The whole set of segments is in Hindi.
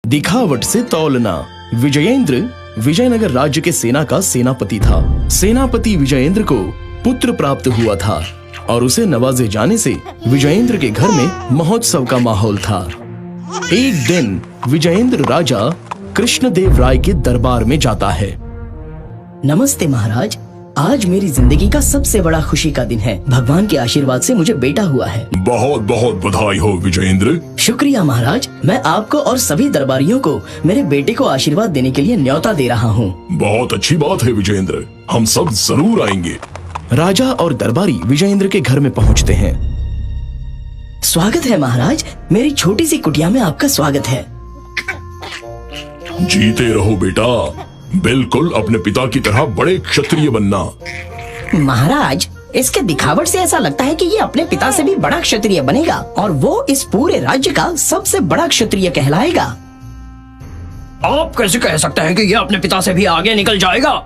दिखावट से तौलना। विजयेंद्र विजयनगर राज्य के सेना का सेनापति था। सेनापति विजयेंद्र को पुत्र प्राप्त हुआ था और उसे नवाजे जाने से विजयेंद्र के घर में महोत्सव का माहौल था। एक दिन विजयेंद्र राजा कृष्णदेव राय के दरबार में जाता है। नमस्ते महाराज, आज मेरी जिंदगी का सबसे बड़ा खुशी का दिन है। भगवान के आशीर्वाद से मुझे बेटा हुआ है। बहुत बहुत बधाई हो विजयेंद्र। शुक्रिया महाराज, मैं आपको और सभी दरबारियों को मेरे बेटे को आशीर्वाद देने के लिए न्योता दे रहा हूँ। बहुत अच्छी बात है विजयेंद्र, हम सब जरूर आएंगे। राजा और दरबारी विजयेंद्र के घर में पहुँचते हैं। स्वागत है महाराज, मेरी छोटी सी कुटिया में आपका स्वागत है। जीते रहो बेटा, बिल्कुल अपने पिता की तरह बड़े क्षत्रिय बनना। महाराज, इसके दिखावट से ऐसा लगता है कि ये अपने पिता से भी बड़ा क्षत्रिय बनेगा और वो इस पूरे राज्य का सबसे बड़ा क्षत्रिय कहलाएगा। आप कैसे कह सकते हैं कि ये अपने पिता से भी आगे निकल जाएगा?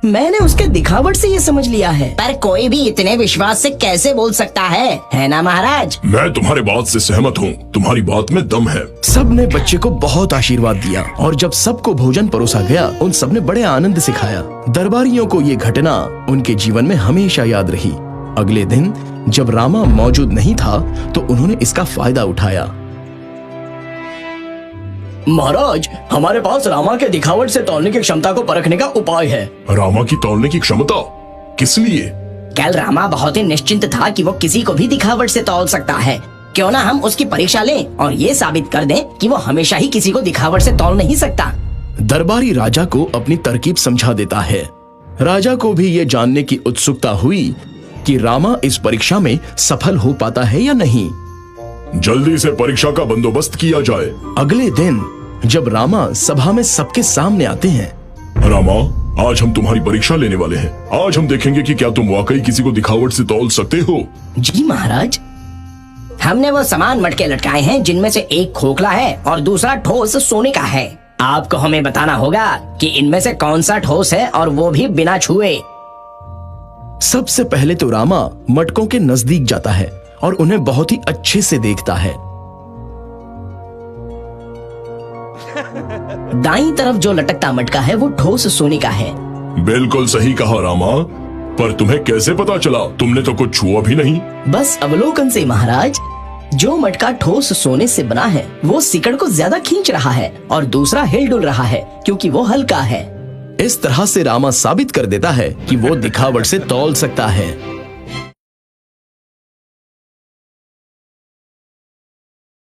मैंने उसके दिखावट से ये समझ लिया है। पर कोई भी इतने विश्वास से कैसे बोल सकता है ना महाराज? मैं तुम्हारी बात से सहमत हूँ, तुम्हारी बात में दम है। सब ने बच्चे को बहुत आशीर्वाद दिया और जब सबको भोजन परोसा गया, उन सब ने बड़े आनंद से खाया। दरबारियों को ये घटना उनके जीवन में हमेशा याद रही। अगले दिन जब रामा मौजूद नहीं था तो उन्होंने इसका फायदा उठाया। महाराज, हमारे पास रामा के दिखावट से तौलने की क्षमता को परखने का उपाय है। रामा की तौलने की क्षमता? किस लिए? कल रामा बहुत ही निश्चिंत था कि वो किसी को भी दिखावट से तौल सकता है। क्यों ना हम उसकी परीक्षा लें और ये साबित कर दें कि वो हमेशा ही किसी को दिखावट से तौल नहीं सकता। दरबारी राजा को अपनी तरकीब समझा देता है। राजा को भी ये जानने की उत्सुकता हुई कि रामा इस परीक्षा में सफल हो पाता है या नहीं। जल्दी से परीक्षा का बंदोबस्त किया जाए। अगले दिन जब रामा सभा में सबके सामने आते हैं। रामा, आज हम तुम्हारी परीक्षा लेने वाले हैं। आज हम देखेंगे कि क्या तुम वाकई किसी को दिखावट से तौल सकते हो। जी महाराज। हमने वो सामान मटके लटकाए हैं जिनमें से एक खोखला है और दूसरा ठोस सोने का है। आपको हमें बताना होगा कि इनमें से कौन सा ठोस है और वो भी बिना छुए। सबसे पहले तो रामा मटकों के नजदीक जाता है और उन्हें बहुत ही अच्छे से देखता है। दाईं तरफ जो लटकता मटका है वो ठोस सोने का है। बिल्कुल सही कहा रामा, पर तुम्हें कैसे पता चला? तुमने तो कुछ छुआ भी नहीं। बस अवलोकन से महाराज। जो मटका ठोस सोने से बना है वो सिकड़ को ज्यादा खींच रहा है और दूसरा हिल-डुल रहा है क्योंकि वो हल्का है। इस तरह से रामा साबित कर देता है कि वो दिखावट से तौल सकता है।